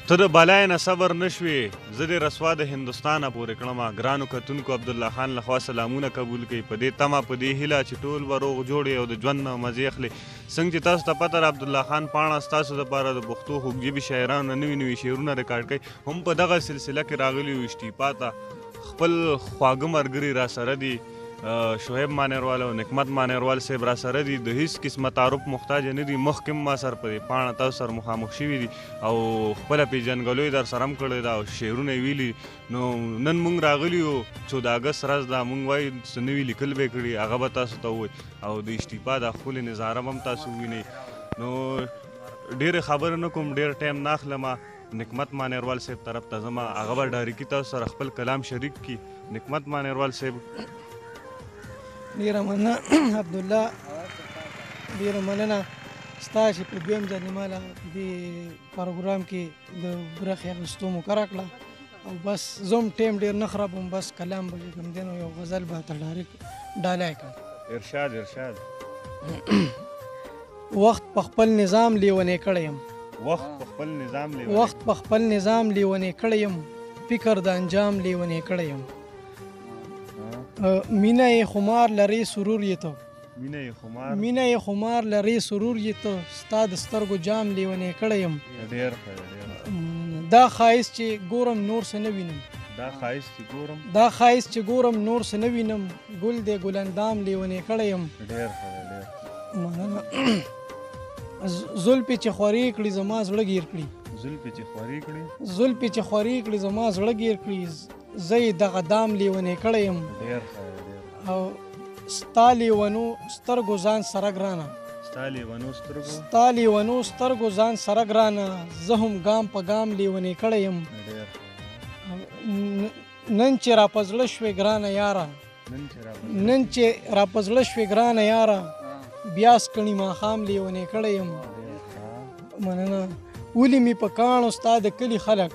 ته د بلای نه صبر نشوې، زه دې رسوا د هندوستانه پورې کړمه. ګرانو کتونکو عبدالله خان لخوا سلامونه قبول کړئ، په دې تمه په دې هیله چې ټول به روغ جوړ او د ژوند نه مزې اخلي. څنګه چې تاسو ته پته ده عبدالله خان پاڼه ستاسو دپاره د پښتو خوږژبي شاعرانو نوي نوي شعرونه ریکارډ کوي. هم په دغه سلسله کې راغلي یو اشتیپا ته خپل خواږه ملګري راسره دي، شعیب مانیروال او نکمت مانیروال صاحب راسره دي، د هیڅ قسمه تعارف محتاج نه دي. مخکې ما سره په دې پاڼه تاسو سره مخامخ شوي دي او خپله پیژندګلوي در سره هم کړې ده او شعرونه یې ویلي. نو نن موږ راغلي یو 14 اګست ورځ ده، موږ وایو څه نوي لیکل به یې کړي، هغه به تاسو ته ووایي او د اشتیپا دا ښکلې نظاره به هم تاسو ووینئ. نو ډېرې خبرې نه کوم، ډېر ټایم نه اخلمه. نکمت مانیروال صاحب طرف ته ځم، هغه به ډاریکي تاسو سره خپل کلام شریک کړي. نکمت مانیروال صاحب ډېره مننه عبدالله، ډېره مننه ستا چې په دویم ځل ما له دې پروګرام کې د برخې اخیستو موقع راکړه. او بس زه هم ټایم ډېر نه خرابوم، بس کلام به چې کوم دی نو یو غزل به ته ډایرکټ ډالۍ کړم. ارشاد وخت په خپل نظام لیونی کړی یم، وخت په خپل نظام لیونی کړی یم، فکر د انجام لیونی کړی یم. مینه یې خمار لري سرور یې ته، مینه یې خمار لري سرور یې ته، ستا د سترګو جام لیونی کړی یم. دا ښایست چې ګورم نور څه نه وینم، دا ښایست چې ګورم نور څه نه وینم، ګل دی ګل اندام لیونی کړی یم. زلفې چې خورې کړي زما زړه ګیر کړي، زلفې چې خورې کړي زما زړه ګیر کړي، زه یې دغه دام لیونی کړی یم. او ستا لیونو سترګو ځان سره ګرانه، ستا لیونو سترګو ځان سره ګرانه، زه هم ګام په ګام لیونی کړی یم. نن چې را په زړه شوې ګرانه یاره، نن چې را په زړه شوې ګرانه یاره، بیا سکڼي ماښام لیونی کړی یم. مننه. ولې مې په کاڼو ستا د کلي خلک،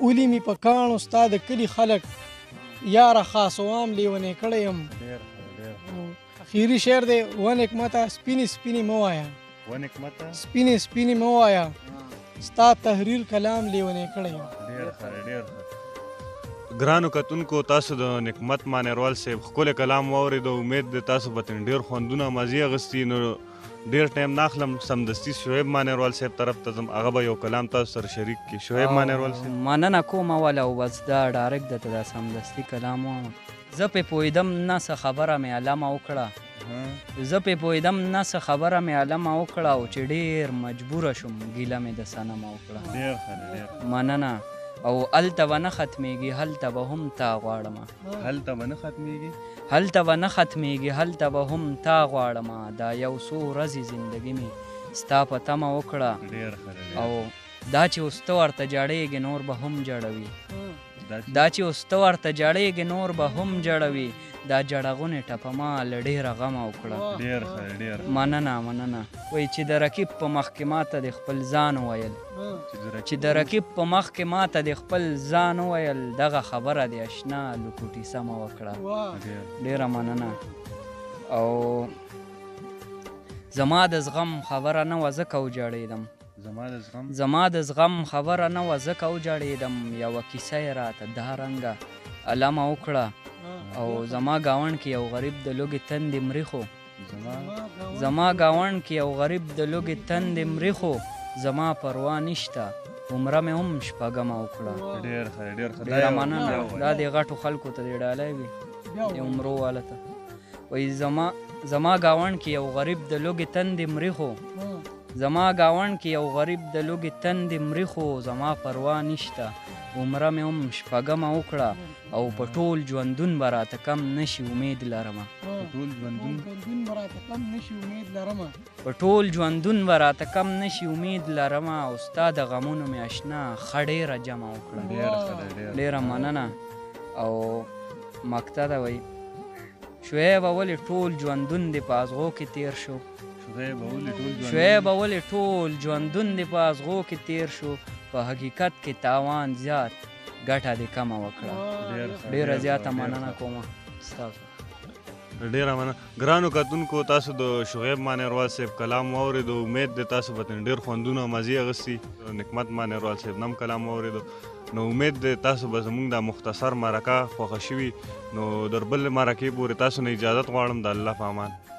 ولې مې په کاڼو ستا د کلي خلک، یاره خاص عام لیونی کړی یم. اخیري شعر دی: و نکمته سپینې سپینې مه وایه، سپینې سپینې مه وایه، ستا تحریر کلام لیونی کړی یم. ګرانو کتونکو تاسو د نکمت مانیروال صاحب ښکلی کلام واورېد، امید دی تاسو به ترې ډېر خوندونه مزې اخیستي. نو ډېر ټایم نه اخلم، سمدستي شعیب مانیروال صاحب طرف ته ځم، هغه به یو کلام تاسو سره شریک کړي. شعیب مانیروال صاحب مننه کوم اوله او بس دا ډایرکټ درته دا سمدستي کلام وایم. زه پې پوهېدم نه څه خبره مې علمه وکړه، زه پې پوهېدم نه څه خبره مې علمه وکړه، او چې ډېر مجبوره شوم ګیله مې د صنمه وکړه. مننه. او هلته به نه ختمېږي، هلته به هم تا غواړمه، هلته به نه ختمېږي، هلته به نه ختمېږي، هلته به هم تا غواړمه، دا یو څو ورځې زندګي مې ستا په تمه وکړه. او دا چې اوس ته ورته جړېږې نور به هم جړوي، دا چې اوس ته ورته جړېږې نور به هم جړوي، دا جړغونې ټپه ما له ډېره غمه وکړه. مننه. وایي چې د رقیب په مخ کې ماته د خپل ځان وویل، چې د رقیب په مخ کې ماته د خپل ځان وویل، دغه خبره د اشنا لکوټي سمه وکړه. ډېره مننه. او زما د زغم خبره نه وه ځکه وجړېدم، زما د زغم خبره نه وه ځکه وجړېدم، یوه کیسه یې راته دا رنګه علمه وکړه. او زما ګاونډ کې یو غریب د لوږې تندې مري خو، زما ګاونډ کې یو غریب د لوږې تندې مري خو، زما پروا نشته عمره مې هم شپږمه وکړه. ډېره مننه. دا د غټو خلکو ته د ډالۍ وي د عمرو والا ته. وایي زما ګاونډ کې یو غریب د لوږې تندې مري خو، زما ګاونډ کې یو غریب د لوږې تندې مري خو، زما پروا نشته عمره مې هم شپږمه وکړه. او په ټول ژوندون به راته کم نشي امید لرمه، په ټول ژوندون به راته کم نشي امید لرمه، او ستا د غمونو مې اشنا ښه ډېره جمع وکړه. ډېره مننه. او مقطع ده وایي: شعیبه ولې ټول ژوندون دې په ازغو کې تیر شو، شعیبه ولې ټول ژوندون دې په ازغو کې تیر شو، په حقیقت کې تاوان زیات ګټه دې کمه وکړه. ډېره زیاته مننه کومه ستاسو. ډېره مننه. ګرانو کتونکو، تاسو د شعیب مانیروال صاحب کلام واورېدو. امید دی تاسو به ترې ډېر خوندونه او مزې اخیستي. نکمت مانیروال صاحب نه هم کلام واورېدو. نو امید دی تاسو به زموږ دا مختصر مرکه خوښه شوي. نو در بل مرکې پورې تاسو نه اجازت غواړم. د الله په امان.